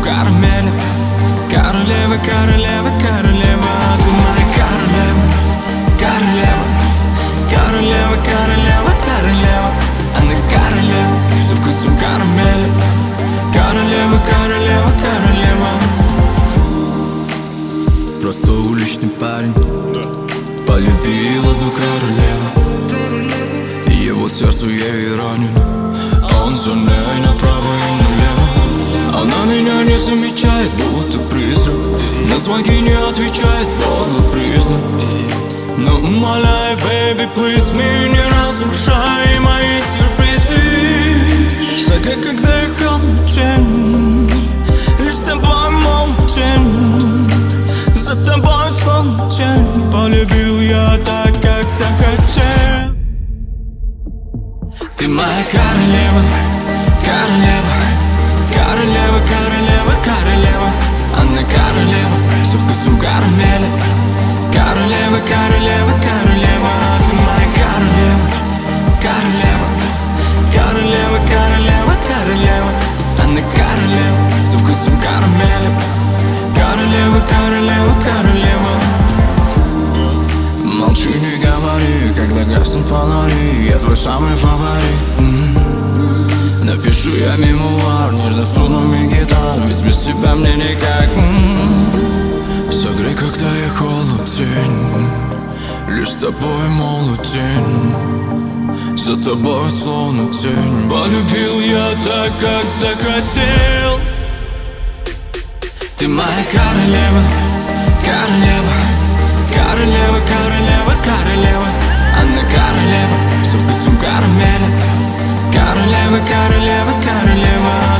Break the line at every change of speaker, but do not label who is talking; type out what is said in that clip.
карамели. Королева, королева, королева, ты моя королева. Королева, королева, королева, королева. Она королева, со вкусом карамели. Королева, королева, королева. Просто уличный парень полюбил одну королеву. Его сердцу ей ранен, а он за ней направо и налево. Она меня не замечает, будто призрак. На звонки не отвечает, подлый признак. Но умоляй, baby, please me, не разрушай мои сюрпризы. Согрей, когда я холоден, лишь с тобой молчен. За тобой словно тень, полюбил я так, как захотел. Ты моя королева, королева, королева, королева, королева. Она королева, со вкусом карамели. Королева, королева, королева. Ты моя королева, королева, королева, королева, королева. Она королева, со вкусом карамели. Королева, королева, королева. Молчи, не говори, когда гаснут фонари. Я твой самый фаворит. Напишу я мемуар нежно-струнными гитар, ведь без тебя мне никак. Согрей, когда я холоден, лишь с тобой молодень. За тобой словно тень, полюбил я так, как захотел. Ты моя королева, королева, королева, королева, королева. Она королева, со вкусом карамели. Королева, королева, королева.